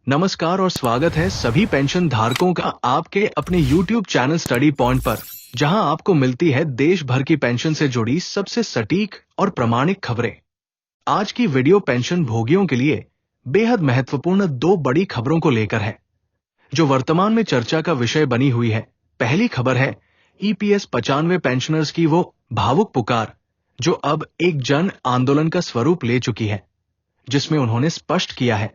नमस्कार और स्वागत है सभी पेंशन धारकों का आपके अपने YouTube चैनल स्टडी पॉइंट पर, जहां आपको मिलती है देश भर की पेंशन से जुड़ी सबसे सटीक और प्रामाणिक खबरें। आज की वीडियो पेंशन भोगियों के लिए बेहद महत्वपूर्ण दो बड़ी खबरों को लेकर है, जो वर्तमान में चर्चा का विषय बनी हुई है। पहली खबर है EPS 95 पेंशनर्स की वो भावुक पुकार, जो अब एक जन आंदोलन का स्वरूप ले चुकी है, जिसमें उन्होंने स्पष्ट किया है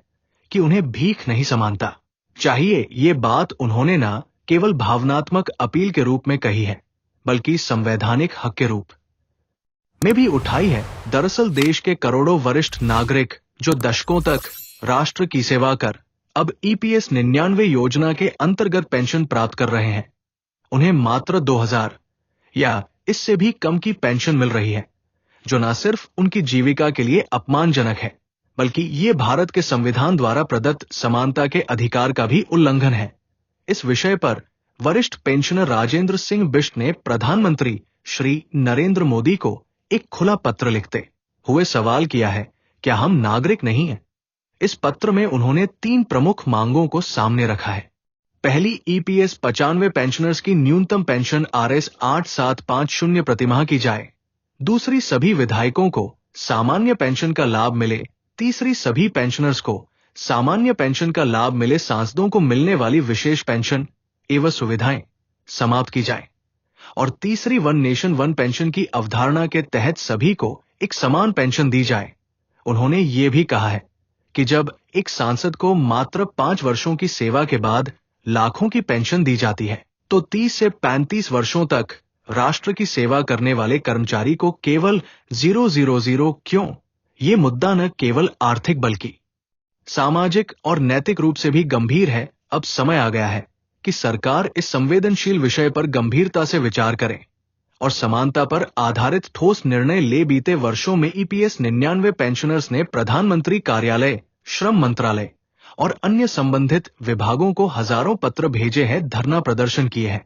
कि उन्हें भीख नहीं समानता चाहिए। ये बात उन्होंने न केवल भावनात्मक अपील के रूप में कही है, बल्कि संवैधानिक हक के रूप में भी उठाई है। दरअसल देश के करोड़ों वरिष्ठ नागरिक जो दशकों तक राष्ट्र की सेवा कर अब EPS 99 योजना के अंतर्गत पेंशन प्राप्त कर रहे हैं, उन्हें मात्र 2000 या इससे भी कम की पेंशन मिल रही है, जो न सिर्फ उनकी जीविका के लिए अपमानजनक है, बल्कि ये भारत के संविधान द्वारा प्रदत्त समानता के अधिकार का भी उल्लंघन है। इस विषय पर वरिष्ठ पेंशनर राजेंद्र सिंह बिष्ट ने प्रधानमंत्री श्री नरेंद्र मोदी को एक खुला पत्र लिखते हुए सवाल किया है, क्या हम नागरिक नहीं हैं? इस पत्र में उन्होंने 3 प्रमुख मांगों को सामने रखा है। पहली, EPS 95 पेंशनर्स की न्यूनतम पेंशन RS 8750 प्रतिमाह की जाए। दूसरी, सभी विधायकों को सामान्य पेंशन का लाभ मिले। तीसरी, सभी पेंशनर्स को सामान्य पेंशन का लाभ मिले। सांसदों को मिलने वाली विशेष पेंशन एवं सुविधाएं समाप्त की जाए। और तीसरी, वन नेशन वन पेंशन की अवधारणा के तहत सभी को एक समान पेंशन दी जाए। उन्होंने ये भी कहा है कि जब एक सांसद को मात्र 5 वर्षों की सेवा के बाद लाखों की पेंशन दी जाती है, तो 30 से 35 वर्षों तक राष्ट्र की सेवा करने वाले कर्मचारी को केवल 000 क्यों? ये मुद्दा न केवल आर्थिक बल्कि सामाजिक और नैतिक रूप से भी गंभीर है। अब समय आ गया है कि सरकार इस संवेदनशील विषय पर गंभीरता से विचार करे और समानता पर आधारित ठोस निर्णय ले। बीते वर्षों में EPS 99 पेंशनर्स ने प्रधानमंत्री कार्यालय, श्रम मंत्रालय और अन्य संबंधित विभागों को हजारों पत्र भेजे हैं, धरना प्रदर्शन किए हैं,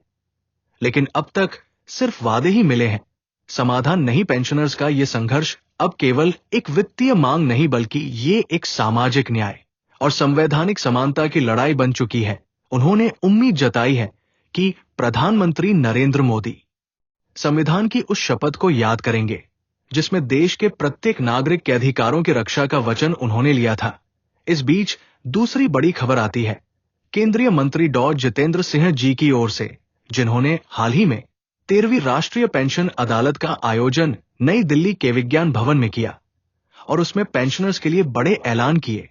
लेकिन अब तक सिर्फ वादे ही मिले हैं, समाधान नहीं। पेंशनर्स का ये संघर्ष अब केवल एक वित्तीय मांग नहीं, बल्कि ये एक सामाजिक न्याय और संवैधानिक समानता की लड़ाई बन चुकी है। उन्होंने उम्मीद जताई है कि प्रधानमंत्री नरेंद्र मोदी संविधान की उस शपथ को याद करेंगे, जिसमें देश के प्रत्येक नागरिक के अधिकारों की रक्षा का वचन उन्होंने लिया था। इस बीच दूसरी बड़ी खबर आती है केंद्रीय मंत्री डॉ जितेंद्र सिंह जी की ओर से, जिन्होंने हाल ही में 13वीं राष्ट्रीय पेंशन अदालत का आयोजन नई दिल्ली के विज्ञान भवन में किया और उसमें पेंशनर्स के लिए बड़े ऐलान किए।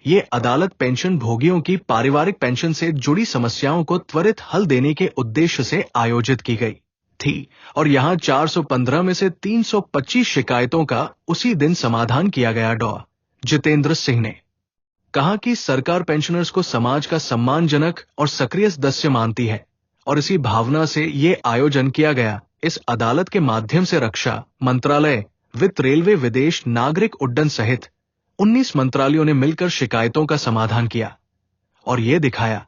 ये अदालत पेंशन भोगियों की पारिवारिक पेंशन से जुड़ी समस्याओं को त्वरित हल देने के उद्देश्य से आयोजित की गई थी और यहां 415 में से 325 शिकायतों का उसी दिन समाधान किया गया। डॉ जितेंद्र सिंह ने कहा कि सरकार पेंशनर्स को समाज का सम्मानजनक और सक्रिय सदस्य मानती है और इसी भावना से ये आयोजन किया गया। इस अदालत के माध्यम से रक्षा मंत्रालय, वित्त, रेलवे, विदेश, नागरिक उड्डयन सहित 19 मंत्रालयों ने मिलकर शिकायतों का समाधान किया और ये दिखाया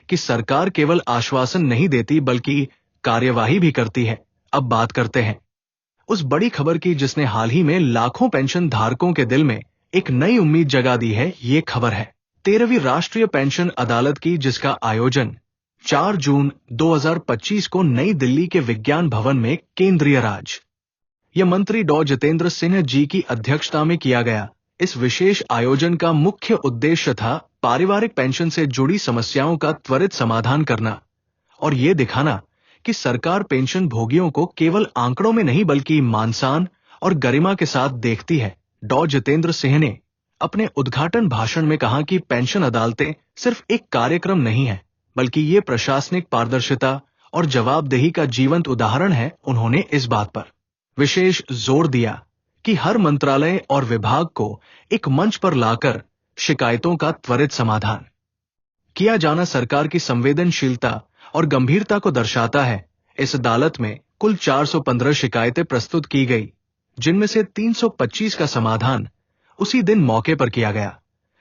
कि सरकार केवल आश्वासन नहीं देती, बल्कि कार्यवाही भी करती है। अब बात करते हैं उस बड़ी खबर की, जिसने हाल ही में लाखों पेंशन धारकों के दिल में एक नई उम्मीद जगा दी है। ये खबर है 13वीं राष्ट्रीय पेंशन अदालत की, जिसका आयोजन 4 जून 2025 को नई दिल्ली के विज्ञान भवन में केंद्रीय राज्य मंत्री डॉ जितेंद्र सिंह जी की अध्यक्षता में किया गया। इस विशेष आयोजन का मुख्य उद्देश्य था पारिवारिक पेंशन से जुड़ी समस्याओं का त्वरित समाधान करना और ये दिखाना कि सरकार पेंशन भोगियों को केवल आंकड़ों में नहीं, बल्कि मान-सम्मान और गरिमा के साथ देखती है। डॉ जितेंद्र सिंह ने अपने उद्घाटन भाषण में कहा कि पेंशन अदालतें सिर्फ एक कार्यक्रम नहीं है, बल्कि ये प्रशासनिक पारदर्शिता और जवाबदेही का जीवंत उदाहरण है। उन्होंने इस बात पर विशेष जोर दिया कि हर मंत्रालय और विभाग को एक मंच पर लाकर शिकायतों का त्वरित समाधान किया जाना सरकार की संवेदनशीलता और गंभीरता को दर्शाता है। इस अदालत में कुल 415 शिकायतें प्रस्तुत की गई, जिनमें से 325 का समाधान उसी दिन मौके पर किया गया,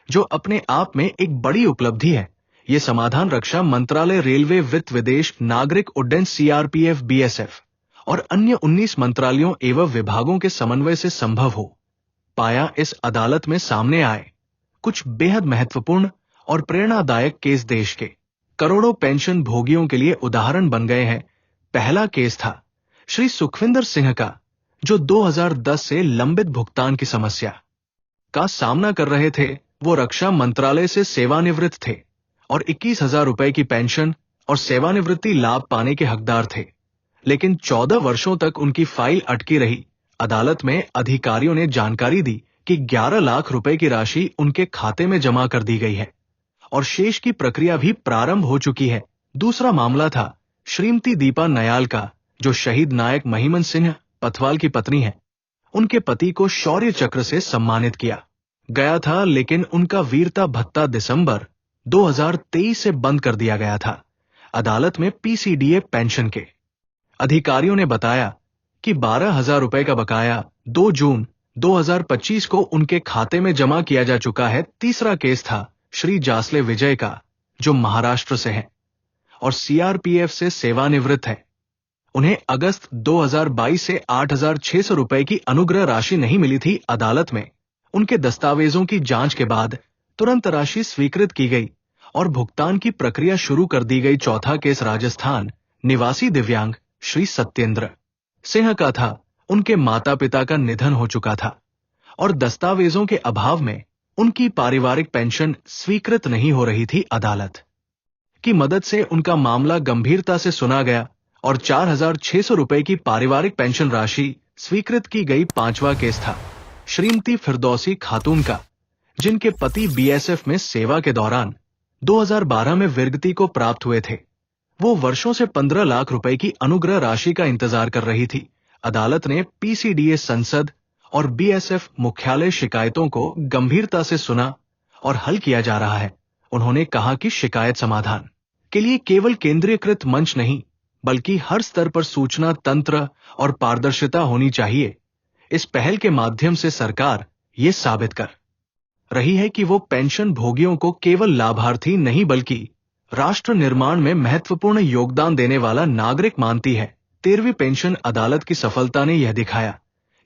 जो अपने आप में एक बड़ी उपलब्धि है। ये समाधान रक्षा मंत्रालय, रेलवे, वित्त, विदेश, नागरिक उड्डयन, CRPF, BSF और अन्य 19 मंत्रालयों एवं विभागों के समन्वय से संभव हो पाया। इस अदालत में सामने आए कुछ बेहद महत्वपूर्ण और प्रेरणादायक केस देश के करोड़ों पेंशन भोगियों के लिए उदाहरण बन गए हैं। पहला केस था श्री सुखविंदर सिंह का, जो 2010 से लंबित भुगतान की समस्या का सामना कर रहे थे। वो रक्षा मंत्रालय से सेवानिवृत्त थे और 21,000 रुपए की पेंशन और सेवानिवृत्ति लाभ पाने के हकदार थे, लेकिन 14 वर्षों तक उनकी फाइल अटकी रही। अदालत में अधिकारियों ने जानकारी दी कि 11 लाख रुपए की राशि उनके खाते में जमा कर दी गई है और शेष की प्रक्रिया भी प्रारंभ हो चुकी है। दूसरा मामला था श्रीमती दीपा नयाल का, जो शहीद नायक महिमन सिंह पथवाल की पत्नी है। उनके पति को शौर्य चक्र से सम्मानित किया गया था, लेकिन उनका वीरता भत्ता दिसंबर 2023 से बंद कर दिया गया था। अदालत में पीसीडीए पेंशन के अधिकारियों ने बताया कि 12,000 रुपए का बकाया 2 जून 2025 को उनके खाते में जमा किया जा चुका है। तीसरा केस था श्री जासले विजय का, जो महाराष्ट्र से हैं और सीआरपीएफ से सेवानिवृत्त है। उन्हें अगस्त 2022 से 8,600 रुपए की अनुग्रह राशि नहीं मिली थी। अदालत में उनके दस्तावेजों की जांच के बाद तुरंत राशि स्वीकृत की गई और भुगतान की प्रक्रिया शुरू कर दी गई। चौथा केस राजस्थान निवासी दिव्यांग श्री सत्येंद्र सिंह का था। उनके माता पिता का निधन हो चुका था और दस्तावेजों के अभाव में उनकी पारिवारिक पेंशन स्वीकृत नहीं हो रही थी। अदालत की मदद से उनका मामला गंभीरता से सुना गया और 4,600 रुपए की पारिवारिक पेंशन राशि स्वीकृत की गई। पांचवा केस था श्रीमती फिरदौसी खातून का, जिनके पति बीएसएफ में सेवा के दौरान 2012 में वीरगति को प्राप्त हुए थे। वो वर्षों से 15 लाख रुपए की अनुग्रह राशि का इंतजार कर रही थी। अदालत ने पीसीडीए संसद और बीएसएफ मुख्यालय शिकायतों को गंभीरता से सुना और हल किया जा रहा है। उन्होंने कहा कि शिकायत समाधान के लिए केवल केंद्रीयकृत मंच नहीं, बल्कि हर स्तर पर सूचना तंत्र और पारदर्शिता होनी चाहिए। इस पहल के माध्यम से सरकार ये साबित कर रही है कि वो पेंशन भोगियों को केवल लाभार्थी नहीं, बल्कि राष्ट्र निर्माण में महत्वपूर्ण योगदान देने वाला नागरिक मानती है। 13वीं पेंशन अदालत की सफलता ने यह दिखाया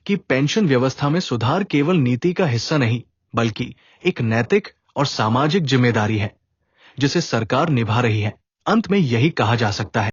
कि पेंशन व्यवस्था में सुधार केवल नीति का हिस्सा नहीं, बल्कि एक नैतिक और सामाजिक जिम्मेदारी है, जिसे सरकार निभा रही है। अंत में यही कहा जा सकता है